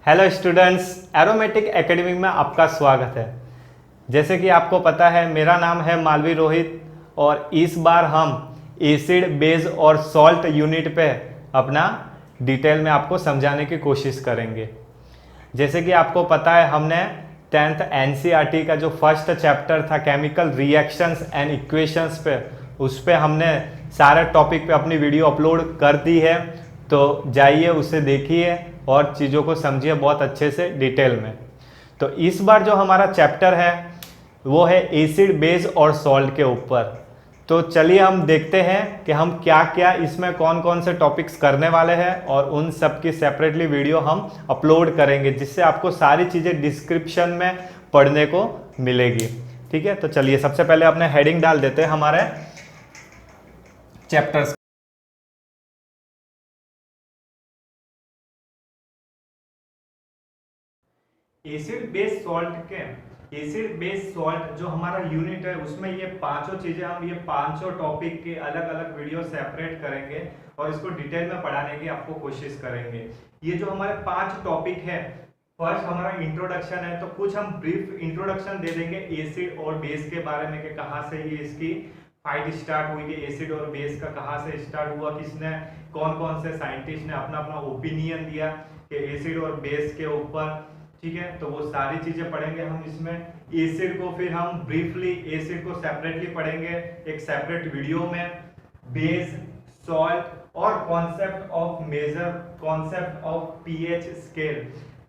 Hello students, aromatic academy में आपका स्वागत है। जैसे कि आपको पता है, मेरा नाम है मालवी रोहित और इस बार हम एसिड, बेस और सॉल्ट यूनिट पे अपना डिटेल में आपको समझाने की कोशिश करेंगे। जैसे कि आपको पता है, हमने 10th एनसीईआरटी का जो फर्स्ट चैप्टर था केमिकल रिएक्शंस एंड इक्वेशंस पे, उस पे हमने सारे टॉपिक पे अपनी वीडियो अपलोड कर दी है। तो जाइए उसे देखिए और चीज़ों को समझिए बहुत अच्छे से डिटेल में। तो इस बार जो हमारा चैप्टर है वो है एसिड, बेस और सॉल्ट के ऊपर। तो चलिए हम देखते हैं कि हम क्या क्या इसमें कौन कौन से टॉपिक्स करने वाले हैं और उन सब की सेपरेटली वीडियो हम अपलोड करेंगे, जिससे आपको सारी चीज़ें डिस्क्रिप्शन में पढ़ने को मिलेगी। ठीक है, तो चलिए सबसे पहले अपने हेडिंग डाल देते हैं हमारे चैप्टर्स। एसिड बेस सॉल्ट के एसिड बेस सॉल्ट जो हमारा यूनिट है, उसमें ये पांचों चीजें, हम ये पांचों टॉपिक के अलग अलग वीडियो सेपरेट करेंगे और इसको डिटेल में पढ़ाने की आपको कोशिश करेंगे। ये जो हमारे 5 टॉपिक है, फर्स्ट हमारा इंट्रोडक्शन है, तो कुछ हम ब्रीफ इंट्रोडक्शन दे देंगे एसिड और बेस के बारे में कि कहाँ से ये इसकी फाइट स्टार्ट हुई, कि एसिड और बेस का कहाँ से स्टार्ट हुआ, किसने, कौन कौन से साइंटिस्ट ने अपना अपना ओपिनियन दिया कि एसिड और बेस के ऊपर। ठीक है, तो वो सारी चीजें पढ़ेंगे हम इसमें। एसिड को फिर हम ब्रीफली एसिड को सेपरेटली पढ़ेंगे एक सेपरेट वीडियो में। बेस, सॉल्ट और concept of major, concept of pH scale.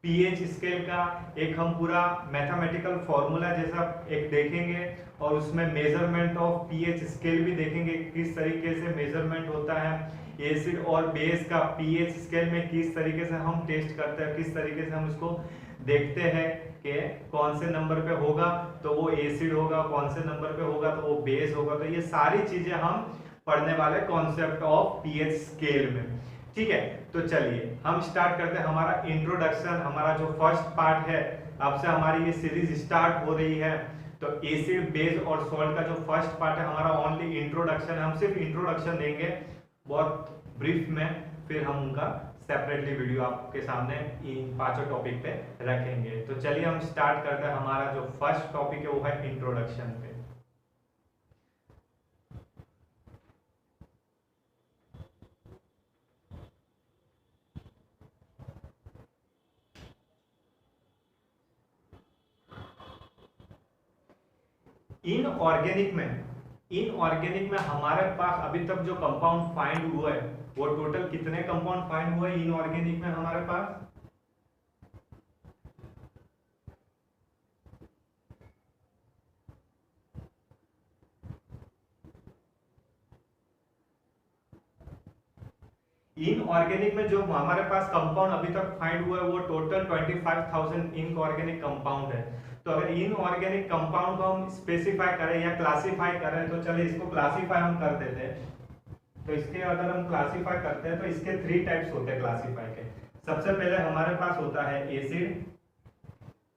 PH scale का एक हम पूरा मैथमेटिकल फॉर्मूला जैसा एक देखेंगे और उसमें मेजरमेंट ऑफ पीएच स्केल भी देखेंगे, किस तरीके से मेजरमेंट होता है एसिड और बेस का पीएच स्केल में, किस तरीके से हम टेस्ट करते हैं, किस तरीके से हम इसको देखते हैं कि कौन से नंबर पे होगा तो वो एसिड होगा, कौन से नंबर पे होगा तो वो बेस होगा। तो ये सारी चीजें हम पढ़ने वाले कॉन्सेप्ट ऑफ पीएच स्केल में। ठीक है, तो चलिए हम स्टार्ट करते हैं हमारा इंट्रोडक्शन। हमारा जो फर्स्ट पार्ट है, अब से हमारी ये सीरीज स्टार्ट हो रही है। तो एसिड, बेस और सॉल्ट का जो फर्स्ट पार्ट है हमारा ओनली इंट्रोडक्शन है। हम सिर्फ इंट्रोडक्शन देंगे बहुत ब्रीफ में, फिर हम उनका सेपरेटली वीडियो आपके सामने इन पांचों टॉपिक पे रखेंगे। तो चलिए हम स्टार्ट करते हैं। हमारा जो फर्स्ट टॉपिक है वो है इंट्रोडक्शन पे। इनऑर्गेनिक में हमारे पास अभी तक जो कंपाउंड फाइंड हुआ है, वो टोटल कितने कंपाउंड फाइंड हुए इनऑर्गेनिक में हमारे पास? इनऑर्गेनिक में जो हमारे पास कंपाउंड अभी तक फाइंड हुआ है वो टोटल 25,000 इनऑर्गेनिक कंपाउंड है। तो अगर इनऑर्गेनिक कंपाउंड को हम स्पेसिफाई करें या क्लासिफाई करें, तो चलिए इसको क्लासिफाई हम कर देते हैं। तो इसके अगर हम क्लासिफाई करते हैं तो इसके 3 टाइप्स होते हैं क्लासिफाई के। सबसे पहले हमारे पास होता है एसिड,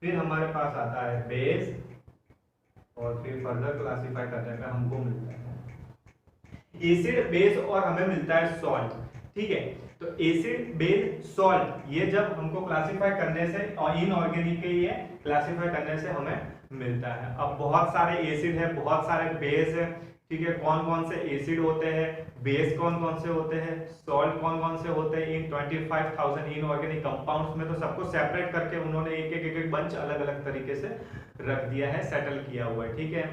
फिर हमारे पास आता है बेस और फिर फर्दर क्लासिफाई करने पे हमको मिलता है एसिड, बेस और हमें मिलता है सॉल्ट। ठीक है, तो एसिड, बेस, सॉल्ट ये जब हमको क्लासिफाई करने से और इनऑर्गेनिक के ये क्लासिफाई करने से हमें मिलता है। अब बहुत सारे एसिड है, बहुत सारे बेस है। ठीक है, कौन कौन से एसिड होते हैं, बेस कौन कौन से होते हैं, सॉल्ट कौन कौन से होते हैं इन 25,000 इनऑर्गेनिक कंपाउंड्स में, तो सबको सेपरेट करके उन्होंने एक एक बंच अलग अलग तरीके से रख दिया है, सेटल किया हुआ है। ठीक है,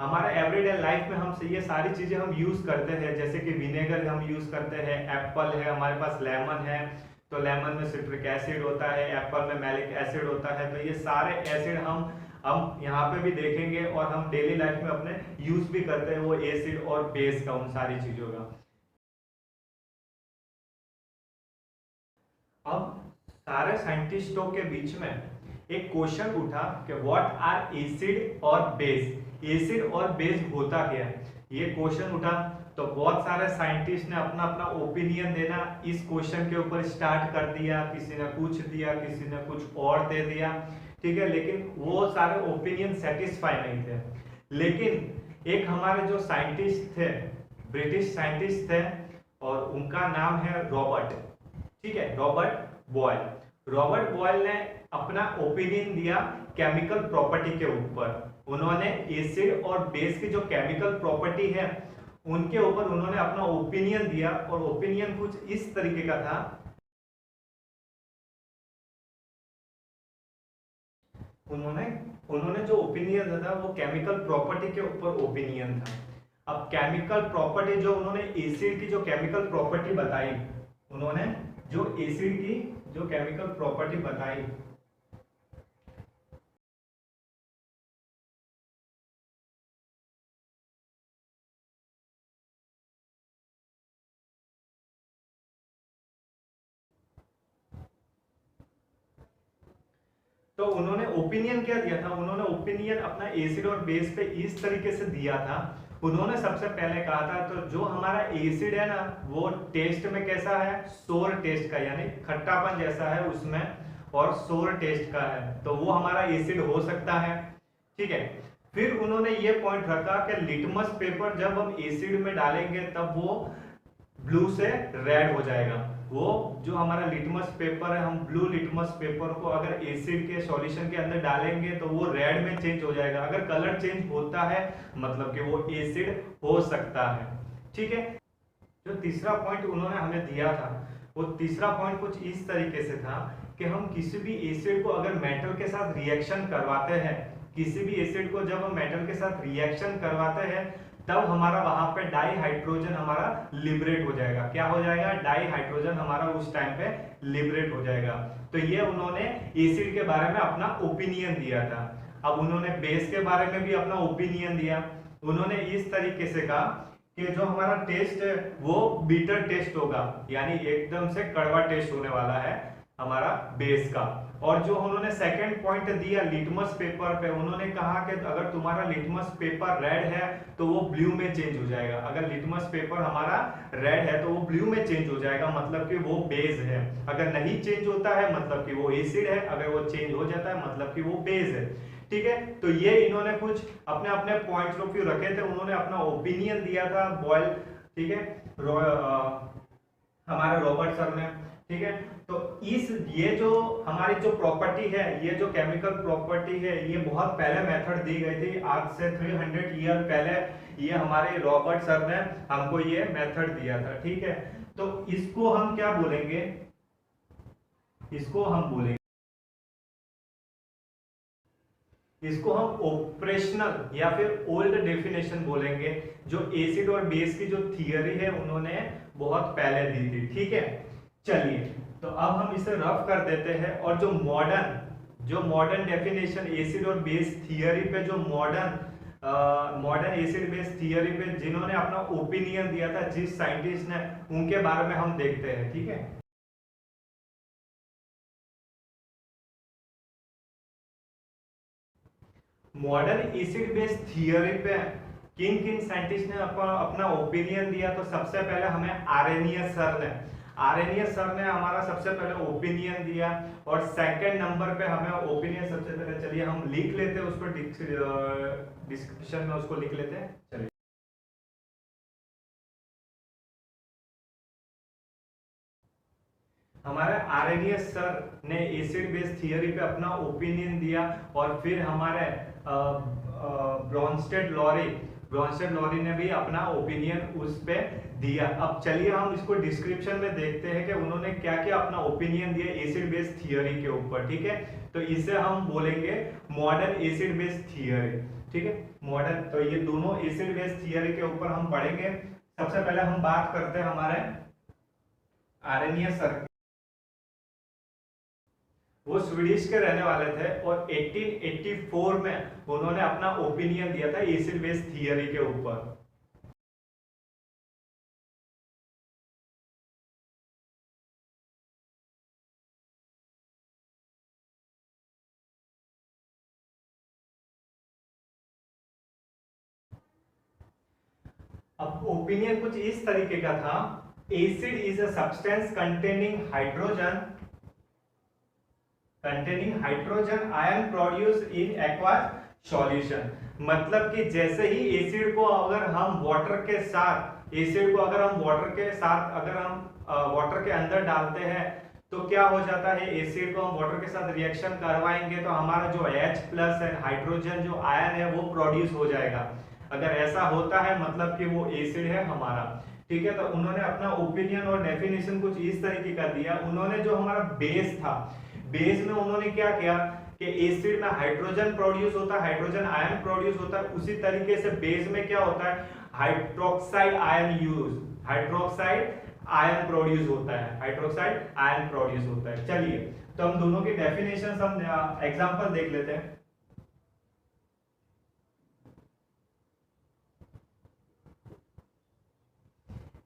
हमारे एवरीडे लाइफ में हम ये सारी चीजें हम यूज करते हैं, जैसे कि विनेगर हम यूज करते हैं, एप्पल है हमारे पास, लेमन है तो लेमन में सिट्रिक एसिड होता है, एप्पल में मैलिक एसिड होता है। तो ये सारे एसिड हम यहाँ पे भी देखेंगे और हम डेली लाइफ में अपने यूज भी करते हैं वो एसिड और बेस का, उन सारी चीजों का। अब सारे साइंटिस्टों के बीच में एक क्वेश्चन उठा कि व्हाट आर एसिड और बेस, एसिड और बेस होता क्या है, ये क्वेश्चन उठा। तो बहुत सारे साइंटिस्ट ने अपना अपना ओपिनियन देना इस क्वेश्चन के ऊपर स्टार्ट कर दिया। किसी ने कुछ दिया, किसी ने कुछ और दे दिया। ठीक है, लेकिन वो सारे ओपिनियन सेटिस्फाई नहीं थे। लेकिन एक हमारे जो साइंटिस्ट थे, ब्रिटिश साइंटिस्ट थे और उनका नाम है रॉबर्ट। ठीक है, रॉबर्ट बॉयल। रॉबर्ट बॉयल ने अपना ओपिनियन दिया केमिकल प्रॉपर्टी के ऊपर। उन्होंने एसिड और बेस की जो केमिकल प्रॉपर्टी है उनके ऊपर उन्होंने अपना ओपिनियन दिया, और ओपिनियन कुछ इस तरीके का था। उन्होंने जो ओपिनियन था वो केमिकल प्रॉपर्टी के ऊपर ओपिनियन था। अब केमिकल प्रॉपर्टी जो उन्होंने एसिड की जो केमिकल प्रॉपर्टी बताई, उन्होंने जो एसिड की जो केमिकल प्रॉपर्टी बताई, तो उन्होंने ओपिनियन क्या दिया था, उन्होंने ओपिनियन अपना एसिड और बेस पे इस तरीके से दिया था। उन्होंने सबसे पहले कहा था तो जो हमारा एसिड है ना वो टेस्ट में कैसा है, सोर टेस्ट का, यानी खट्टापन जैसा है उसमें, और सोर टेस्ट का है, तो वो हमारा एसिड हो सकता है। ठीक है, फिर उन्होंने ये पॉइंट रखा कि लिटमस पेपर जब हम एसिड में डालेंगे तब वो ब्लू से रेड हो जाएगा। वो जो हमारा लिटमस पेपर है, हम ब्लू लिटमस पेपर को अगर एसिड के सॉल्यूशन के अंदर डालेंगे तो वो रेड में चेंज हो जाएगा। अगर कलर चेंज होता है मतलब कि वो एसिड हो सकता है। ठीक है, जो तीसरा पॉइंट उन्होंने हमें दिया था वो तीसरा पॉइंट कुछ इस तरीके से था कि हम किसी भी एसिड को अगर मेटल के साथ रिएक्शन करवाते हैं, किसी भी एसिड को जब हम मेटल के साथ रिएक्शन करवाते हैं तब हमारा वहां पे डाई हाइड्रोजन हमारा लिबरेट हो जाएगा। क्या हो जाएगा, डाई हाइड्रोजन हमारा उस टाइम पे लिबरेट हो जाएगा। तो ये उन्होंने एसिड के बारे में अपना ओपिनियन दिया था। अब उन्होंने बेस के बारे में भी अपना ओपिनियन दिया। उन्होंने इस तरीके से कहा कि जो हमारा टेस्ट है वो बीटर टेस्ट होगा, यानी एकदम से कड़वा टेस्ट होने वाला है हमारा बेस का। और जो उन्होंने सेकंड पॉइंट दिया लिटमस पेपर पे, उन्होंने कहा कि अगर तुम्हारा लिटमस पेपर रेड है तो वो ब्लू में चेंज हो जाएगा। अगर लिटमस पेपर हमारा रेड है तो वो ब्लू में चेंज हो जाएगा, मतलब कि वो बेस है। अगर नहीं चेंज होता है मतलब कि वो एसिड है, अगर वो चेंज हो जाता है मतलब कि वो बेस है। ठीक है, तो ये इन्होंने कुछ अपने अपने पॉइंट्स ऑफ व्यू रखे थे, उन्होंने अपना ओपिनियन दिया था बॉयल। ठीक है, हमारे रॉबर्ट सर ने। ठीक है, तो ये जो हमारी जो प्रॉपर्टी है, ये जो केमिकल प्रॉपर्टी है, ये बहुत पहले मेथड दी गई थी, आज से 300 ईयर पहले ये हमारे रॉबर्ट सर ने हमको ये मेथड दिया था। ठीक है, तो इसको हम क्या बोलेंगे, इसको हम ऑपरेशनल या फिर ओल्ड डेफिनेशन बोलेंगे, जो एसिड और बेस की जो थियरी है उन्होंने बहुत पहले दी थी। ठीक है, चलिए तो अब हम इसे रफ कर देते हैं, और जो मॉडर्न डेफिनेशन एसिड और बेस थियरी पे, जो मॉडर्न एसिड बेस थियरी पे जिन्होंने अपना ओपिनियन दिया था, जिस साइंटिस्ट ने, उनके बारे में हम देखते हैं। ठीक है, मॉडर्न एसिड बेस थियरी पे किन किन साइंटिस्ट ने अपना ओपिनियन दिया, तो सबसे पहले हमें आर्रेनियस सर ने हमारा सबसे पहले ओपिनियन दिया। और सेकंड नंबर पे हमें ओपिनियन सबसे पहले, चलिए हम लिख लेते हैं उसको, डिस्क्रिप्शन में उसको लिख लेते हैं। चलिए, हमारे आर्रेनियस सर ने एसिड बेस थियरी पे अपना ओपिनियन दिया। और फिर हमारे ब्रॉन्स्टेड लॉरी ने भी अपना ओपिनियन उस पे दिया। अब चलिए हम इसको डिस्क्रिप्शन में देखते हैं कि उन्होंने क्या क्या अपना ओपिनियन दिया एसिड बेस थियरी के ऊपर। ठीक है, तो इसे हम बोलेंगे मॉडर्न एसिड बेस थियरी। ठीक है, मॉडर्न, तो ये दोनों एसिड बेस थियरी के ऊपर हम पढ़ेंगे। सबसे पहले हम बात करते हैं हमारे आर्रेनियस सर। वो स्वीडिश के रहने वाले थे और 1884 में उन्होंने अपना ओपिनियन दिया था एसिड बेस थियरी के ऊपर। अब ओपिनियन कुछ इस तरीके का था, acid is a substance containing hydrogen ion produced in aqueous solution। मतलब कि जैसे ही एसिड को अगर हम वाटर के साथ वाटर के अंदर डालते हैं तो तो क्या हो जाता है, एसिड को हम वाटर के साथ रिएक्शन करवाएंगे तो हमारा जो H प्लस है, हाइड्रोजन जो आयन है वो प्रोड्यूस हो जाएगा। अगर ऐसा होता है मतलब कि वो एसिड है हमारा। ठीक है, तो उन्होंने अपना ओपिनियन और डेफिनेशन कुछ इस तरीके का दिया। उन्होंने जो हमारा बेस था, बेस में उन्होंने क्या किया कि एसिड में हाइड्रोजन प्रोड्यूस होता है, हाइड्रोजन आयन प्रोड्यूस होता है, उसी तरीके से बेस में क्या होता है, hydroxide ion use, hydroxide ion produce होता है, हाइड्रोक्साइड आयन प्रोड्यूस होता है। चलिए, तो हम दोनों की डेफिनेशन हम एग्जांपल देख लेते हैं।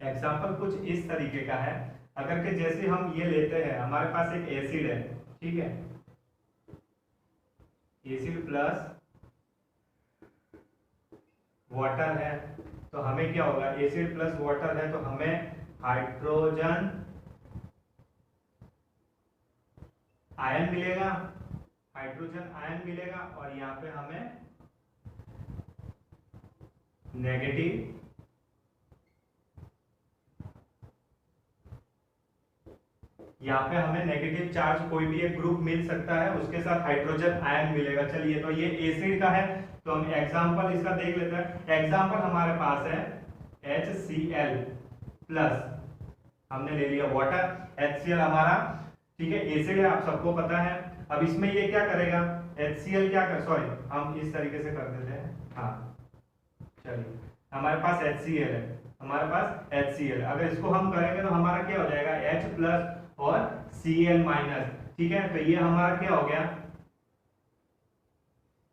एग्जांपल कुछ इस तरीके का है। अगर के जैसे हम ये लेते हैं, हमारे पास एक एसिड है, ठीक है, एसिड प्लस वाटर है, तो हमें क्या होगा, एसिड प्लस वाटर है तो हमें हाइड्रोजन आयन मिलेगा, हाइड्रोजन आयन मिलेगा, और यहाँ पे हमें नेगेटिव यहाँ पे हमें नेगेटिव चार्ज कोई भी एक ग्रुप मिल सकता है, उसके साथ हाइड्रोजन आयन मिलेगा। चलिए, तो ये एसिड का है, तो हम एग्जांपल इसका देख लेते हैं। एग्जांपल हमारे पास है HCl प्लस, हमने ले लिया वाटर, HCl हमारा, ठीक है, एसिड है, आप सबको पता है। अब इसमें ये क्या करेगा, HCl क्या कर, सॉरी हम इस तरीके से कर देते हैं, हाँ चलिए, हमारे पास HCl है, हमारे पास HCl, अगर इसको हम करेंगे तो हमारा क्या हो जाएगा, H प्लस और Cl माइनस। ठीक है, तो ये हमारा क्या हो गया,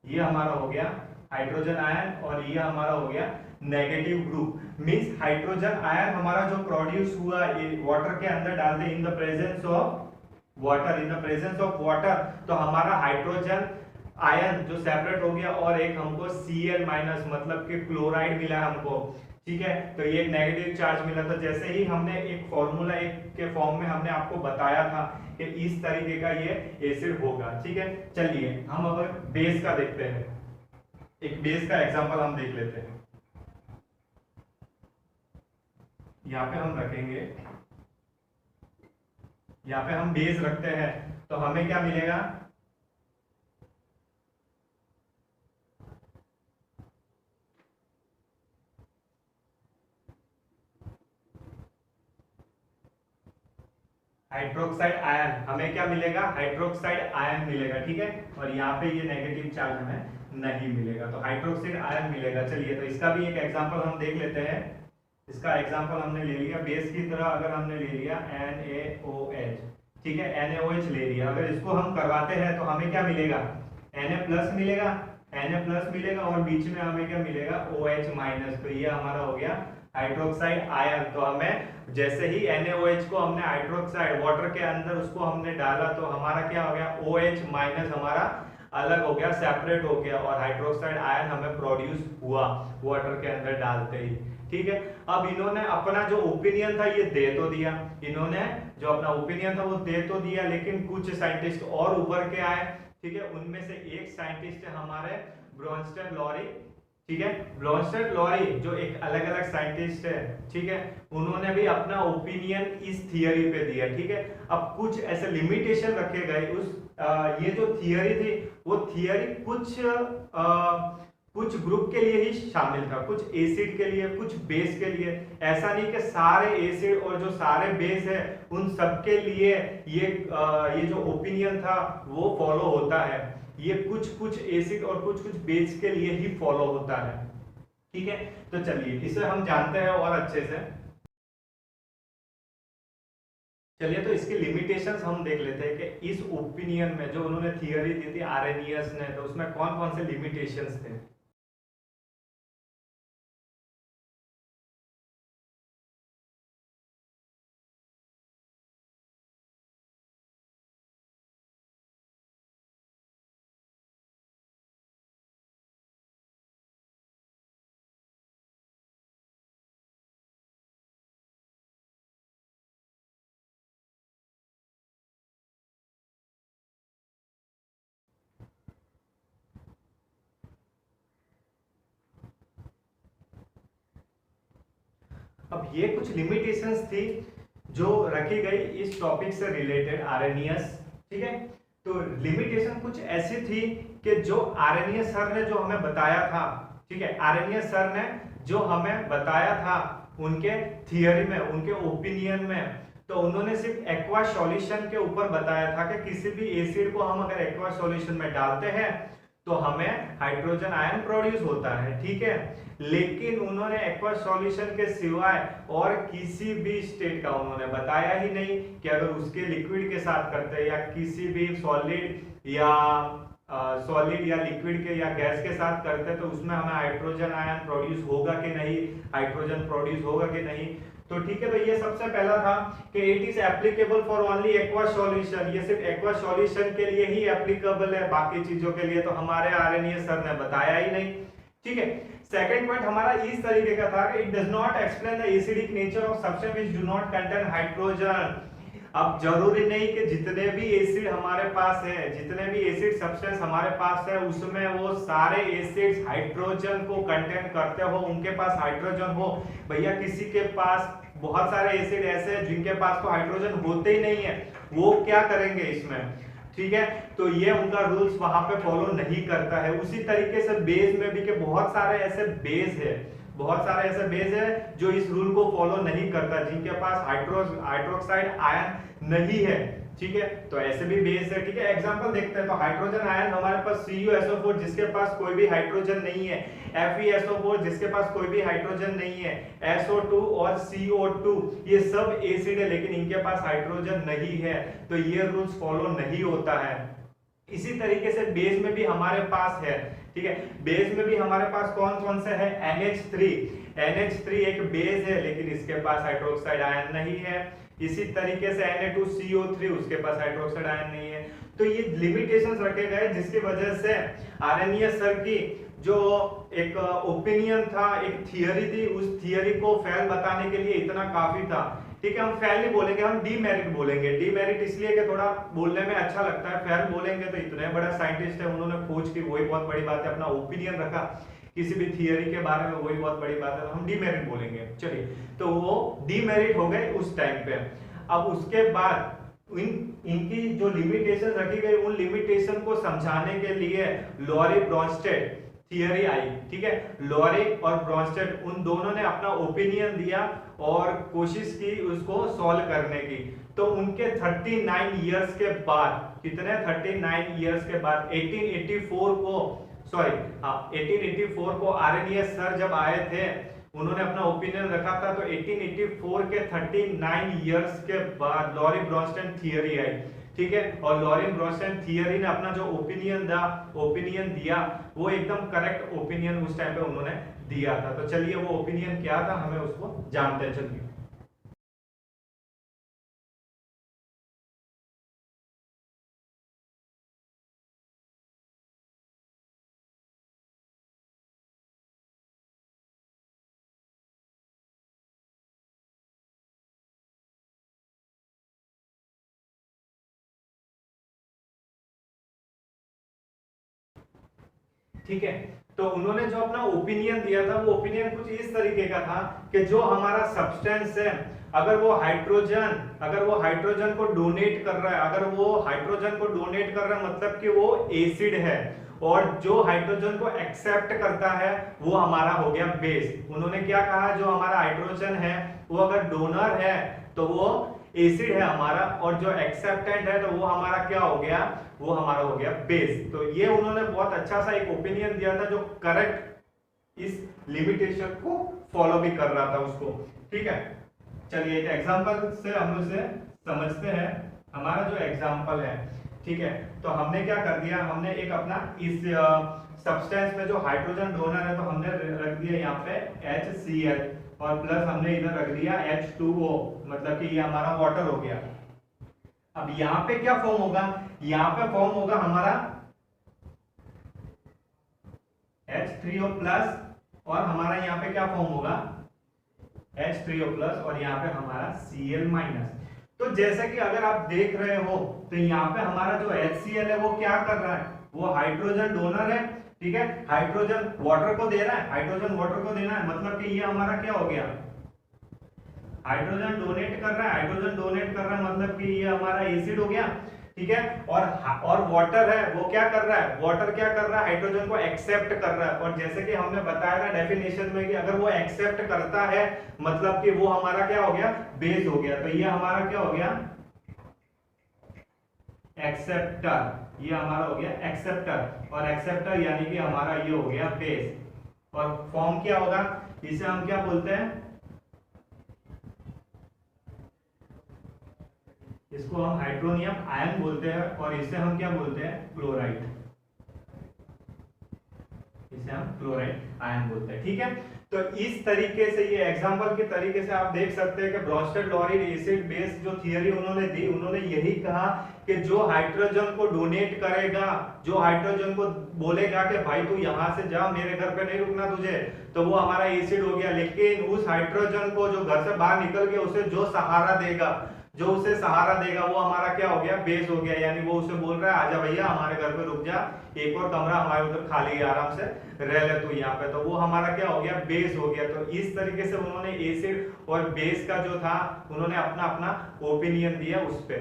ये हमारा हो गया हाइड्रोजन आयन, और ये हमारा हो गया negative group. Means hydrogen ion हमारा जो प्रोड्यूस हुआ ये वाटर के अंदर डाल दे, in the presence of water, in the presence of water, तो हमारा हाइड्रोजन आयन जो सेपरेट हो गया, और एक हमको Cl माइनस मतलब कि क्लोराइड मिला हमको। ठीक है, तो ये एक नेगेटिव चार्ज मिला। तो जैसे ही हमने एक फॉर्मूला एक के फॉर्म में हमने आपको बताया था कि इस तरीके का ये एसिड होगा। ठीक है, चलिए हम अब बेस का देखते हैं, एक बेस का एग्जांपल हम देख लेते हैं। यहाँ पे हम रखेंगे, यहाँ पे हम बेस रखते हैं, तो हमें क्या मिलेगा, हाइड्रोक्साइड आयन, हमें क्या मिलेगा, हाइड्रोक्साइड आयन मिलेगा। ठीक है, और यहाँ पे ये नेगेटिव चार्ज हमें नहीं मिलेगा, तो हाइड्रोक्साइड आयन मिलेगा। चलिए, तो इसका भी एक एग्जांपल हम देख लेते हैं। इसका एग्जांपल हमने ले लिया बेस की तरह, अगर हमने ले लिया NaOH, ठीक है, NaOH ले लिया, अगर इसको हम करवाते हैं तो हमें क्या मिलेगा, Na प्लस मिलेगा, Na प्लस मिलेगा, और बीच में हमें क्या मिलेगा, OH माइनस, तो ये हमारा हो गया हाइड्रोक्साइड आयन। तो हमें जैसे ही NaOH को हमने हाइड्रोक्साइड वाटर के अंदर उसको हमने डाला, तो हमारा क्या हो गया, OH माइनस हमारा अलग हो गया, सेपरेट हो गया, और हाइड्रोक्साइड आयन हमें प्रोड्यूस हुआ वाटर के अंदर डालते ही। ठीक है, अब इन्होंने अपना जो ओपिनियन था ये दे तो दिया, इन्होंने जो अपना ओपिनियन था वो दे तो दिया, लेकिन कुछ साइंटिस्ट और उभर के आए। ठीक है, उनमें से एक साइंटिस्ट है हमारे ब्रोंस्टेड लॉरी। ठीक है, ब्रोंस्टेड लॉरी जो एक अलग अलग साइंटिस्ट है, ठीक है, उन्होंने भी अपना ओपिनियन इस थियरी पे दिया। ठीक है, अब कुछ ऐसे लिमिटेशन रखे गए उस ये जो थियरी थी वो थियरी कुछ ग्रुप के लिए ही शामिल था, कुछ एसिड के लिए, कुछ बेस के लिए। ऐसा नहीं कि सारे एसिड और जो सारे बेस है उन सब के लिए ये जो ओपिनियन था वो फॉलो होता है। ये कुछ कुछ एसिड और कुछ कुछ बेस के लिए ही फॉलो होता है। ठीक है, तो चलिए इसे हम जानते हैं और अच्छे से। चलिए, तो इसकी लिमिटेशंस हम देख लेते हैं कि इस ओपिनियन में जो उन्होंने थियरी दी थी आर्रेनियस ने, तो उसमें कौन कौन से लिमिटेशंस थे। अब ये कुछ लिमिटेशंस थी जो रखी गई इस टॉपिक से रिलेटेड आरएनएस, ठीक है। तो लिमिटेशन कुछ ऐसी थी कि जो आरएनएस सर ने जो हमें बताया था, ठीक है, आरएनएस सर ने जो हमें बताया था उनके थियरी में, उनके ओपिनियन में, तो उन्होंने सिर्फ एक्वा सॉल्यूशन के ऊपर बताया था कि किसी भी एसिड को हम अगर एक्वा सॉल्यूशन में डालते हैं तो हमें हाइड्रोजन आयन प्रोड्यूस होता है, ठीक है। लेकिन उन्होंने एक्वा सॉल्यूशन के सिवाय और किसी भी स्टेट का उन्होंने बताया ही नहीं कि अगर उसके लिक्विड के साथ करते हैं या किसी भी सॉलिड या लिक्विड के या गैस के साथ करते हैं तो उसमें हमें हाइड्रोजन आयन प्रोड्यूस होगा कि नहीं, हाइड्रोजन प्रोड्यूस होगा कि नहीं। तो ठीक है, तो ये सबसे पहला था कि it is applicable for only aqua solution, ये सिर्फ एक्वा सॉल्यूशन के लिए ही एप्लीकेबल है, बाकी चीजों के लिए तो हमारे आरएनए सर ने बताया ही नहीं, ठीक है। सेकंड पॉइंट हमारा इस तरीके का था कि it does not explain the acidic nature of substance which do not contain hydrogen. अब जरूरी नहीं कि जितने भी एसिड हमारे पास है, जितने भी एसिड सब्सटेंस हमारे पास है उसमें वो सारे एसिड्स हाइड्रोजन को कंटेन करते हो, उनके पास हाइड्रोजन हो। भैया किसी के पास बहुत सारे एसिड ऐसे हैं जिनके पास तो हाइड्रोजन होते ही नहीं है, वो क्या करेंगे इसमें, ठीक है। तो ये उनका रूल्स वहां पे फॉलो नहीं करता है। उसी तरीके से बेस में भी कि बहुत सारे ऐसे बेस है, बहुत सारे ऐसे बेस है जो इस रूल को फॉलो नहीं करता, जिनके पास हाइड्रोक्साइड आयन नहीं है, ठीक है। तो ऐसे भी बेस है, ठीक है। एग्जांपल देखते हैं तो हाइड्रोजन आयन हमारे पास CuSO4 जिसके पास कोई भी हाइड्रोजन नहीं है, FeSO4 जिसके पास कोई भी हाइड्रोजन नहीं है, SO2 और CO2 ये सब एसिड है लेकिन इनके पास हाइड्रोजन नहीं है, तो ये रूल्स फॉलो नहीं होता है। इसी तरीके से बेस में भी हमारे पास है, ठीक है। बेस में भी हमारे पास कौन कौन से है, NH3 एक बेस है लेकिन इसके पास हाइड्रोक्साइड आयन नहीं है। इसी तरीके से Na2CO3 उसके पास हाइड्रोक्साइड आयन नहीं है। तो ये लिमिटेशंस रखे गए जिसकी वजह से आरएनए सर की जो एक ओपिनियन था, एक थियरी थी, उस थियरी को फेल बताने के लिए इतना काफी था, ठीक है। हम फेल नहीं बोलेंगे, हम डीमेरिट बोलेंगे। डीमेरिट इसलिए कि थोड़ा बोलने में अच्छा लगता है, फेल बोलेंगे तो इतने बड़ा साइंटिस्ट है, उन्होंने खोज की, वही बहुत बड़ी बात है, अपना ओपिनियन रखा किसी भी थियरी के बारे में, वही बहुत बड़ी बात है, हम डीमेरिट बोलेंगे। चलिए, तो वो डीमेरिट हो गए उस टाइम पे। अब उसके बाद इनकी जो लिमिटेशन रखी गई, उन लिमिटेशन को समझाने के लिए लॉरी ब्रॉन्स्टेड थियरी आई, ठीक है। लॉरी और ब्रॉन्स्टेड उन दोनों ने अपना ओपिनियन दिया और कोशिश की उसको सॉल्व करने की। तो उनके 39 इयर्स के बाद, कितने 39 इयर्स के बाद 1884 को आरएनएस सर जब आए थे, उन्होंने अपना ओपिनियन रखा था, तो 1884 के 39 इयर्स के बाद लॉरी ब्रॉन्स्टेड थियरी आई, ठीक है। और लॉरी ब्रॉन्स्टेड थियरी ने अपना जो ओपिनियन दिया वो एकदम करेक्ट ओपिनियन उस टाइम पे उन्होंने दिया था। तो चलिए वो ओपिनियन क्या था, हमें उसको जानते हैं। चलिए, ठीक है। तो उन्होंने जो अपना ओपिनियन दिया था वो ओपिनियन कुछ इस तरीके का था कि जो हमारा सब्सटेंस है, अगर वो हाइड्रोजन को डोनेट कर रहा है, अगर वो हाइड्रोजन को डोनेट कर रहा है मतलब कि वो एसिड है, और जो हाइड्रोजन को एक्सेप्ट करता है वो हमारा हो गया बेस। उन्होंने क्या कहा, जो हमारा हाइड्रोजन है वो अगर डोनर है तो वो एसिड है हमारा, और जो एक्सेप्टेंट है तो वो हमारा क्या हो गया, वो हमारा हो गया बेस। तो ये उन्होंने बहुत अच्छा सा एक ओपिनियन दिया था जो करेक्ट इस लिमिटेशन को फॉलो भी कर रहा था उसको, ठीक है। चलिए, एक एग्जांपल से हम उसे समझते हैं। हमारा जो एग्जांपल है, ठीक है, तो हमने क्या कर दिया, हमने एक अपना इस सब्सटेंस में जो हाइड्रोजन डोनर है तो हमने रख दिया यहाँ पे HCl, और प्लस हमने इधर रख दिया H2O, मतलब कि ये हमारा वाटर हो गया। अब यहाँ पे क्या फॉर्म होगा, यहाँ पे फॉर्म होगा हमारा H3O प्लस, और हमारा यहाँ पे क्या फॉर्म होगा H3O प्लस, और यहाँ पे हमारा Cl माइनस। तो जैसे कि अगर आप देख रहे हो तो यहाँ पे हमारा जो HCl है वो क्या कर रहा है, वो हाइड्रोजन डोनर है, ठीक है। हाइड्रोजन वाटर को दे रहा है, हाइड्रोजन वाटर को देना है, मतलब कि ये हमारा क्या हो गया, हाइड्रोजन डोनेट कर रहा है, हाइड्रोजन डोनेट कर रहा है मतलब कि ये हमारा एसिड हो गया, ठीक है। और वाटर है वो क्या कर रहा है, वाटर क्या कर रहा है, हाइड्रोजन को एक्सेप्ट कर रहा है। और जैसे कि हमने बताया था डेफिनेशन में कि अगर वो एक्सेप्ट करता है मतलब कि वो हमारा क्या हो गया, बेस हो गया। तो ये हमारा क्या हो गया, एक्सेप्टर, ये हमारा हो गया एक्सेप्टर। और एक्सेप्टर यानी कि हमारा ये हो गया बेस। और फॉर्म क्या होगा, इसे हम क्या बोलते हैं, इसको हम हाइड्रोनियम आयन बोलते हैं और इसे हम क्या बोलते हैं, क्लोराइड, इसे हम क्लोराइड आयन बोलते हैं, ठीक है। तो इस तरीके से ये एग्जांपल के तरीके से आप देख सकते हैं कि ब्रोस्टेड-लॉरेल एसिड बेस जो थियरी उन्होंने दी, उन्होंने यही कहा कि जो हाइड्रोजन को डोनेट करेगा, जो हाइड्रोजन को बोलेगा कि भाई तू यहां से जा, मेरे घर पे नहीं रुकना तुझे, तो वो हमारा एसिड हो गया। लेकिन उस हाइड्रोजन को जो घर से बाहर निकल के उसे जो सहारा देगा, जो उसे सहारा देगा, वो हमारा क्या हो गया, बेस हो गया। यानी वो उसे बोल रहा है आजा भैया हमारे घर पे रुक जा, एक और कमरा हमारे उधर खाली है, आराम से रह ले तू यहाँ पे। तो वो हमारा क्या हो गया, बेस हो गया। तो इस तरीके से उन्होंने एसिड और बेस का जो था उन्होंने अपना अपना ओपिनियन दिया उस पे,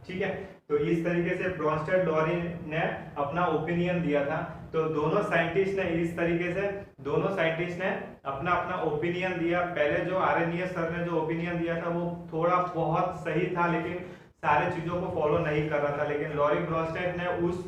ठीक है। तो इस तरीके से ब्रोस्टेड-लॉरेल ने अपना ओपिनियन दिया था। तो दोनों साइंटिस्ट ने इस तरीके से, दोनों साइंटिस्ट ने अपना अपना ओपिनियन दिया। पहले जो आरएनए सर ने जो ओपिनियन दिया था वो थोड़ा बहुत सही था, लेकिन सारे चीजों को फॉलो नहीं कर रहा था। लेकिन लॉरी ब्रोस्टेड ने उस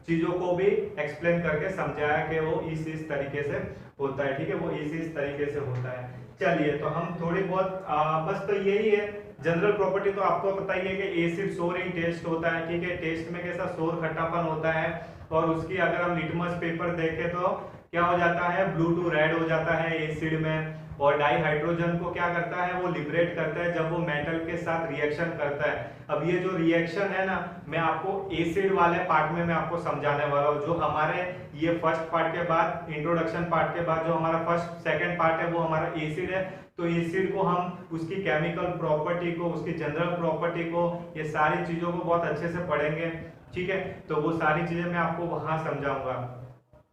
चीजों को भी एक्सप्लेन करके समझाया कि वो इस तरीके से होता है, ठीक है, वो इस तरीके से होता है। चलिए, तो हम थोड़ी बहुत बस तो यही है जनरल प्रॉपर्टी। तो आपको पता ही है कि एसिड सोर इन टेस्ट होता है, ठीक है। टेस्ट में कैसा सोर खट्टापन होता है। और उसकी अगर हम लिटमस पेपर देखें तो क्या हो जाता है, ब्लू टू रेड हो जाता है एसिड में। और डाई हाइड्रोजन को क्या करता है, वो लिबरेट करता है जब वो मेटल के साथ रिएक्शन करता है। अब ये जो रिएक्शन है ना, मैं आपको एसिड वाले पार्ट में मैं आपको समझाने वाला हूँ। जो हमारे ये फर्स्ट पार्ट के बाद, इंट्रोडक्शन पार्ट के बाद जो हमारा फर्स्ट सेकंड पार्ट है वो हमारा एसिड है। तो एसिड को हम उसकी केमिकल प्रॉपर्टी को, उसकी जनरल प्रॉपर्टी को, ये सारी चीजों को बहुत अच्छे से पढ़ेंगे, ठीक है। तो वो सारी चीजें मैं आपको वहां समझाऊंगा।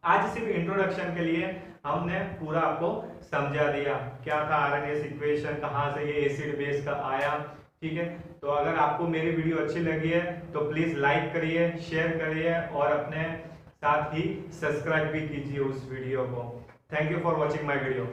आज सिर्फ इंट्रोडक्शन के लिए हमने पूरा आपको समझा दिया क्या था आरएनए इक्वेशन, कहां से ये एसिड बेस का आया, ठीक है। तो अगर आपको मेरी वीडियो अच्छी लगी है तो प्लीज लाइक करिए, शेयर करिए और अपने साथ ही सब्सक्राइब भी कीजिए उस वीडियो को। Thank you for watching my video.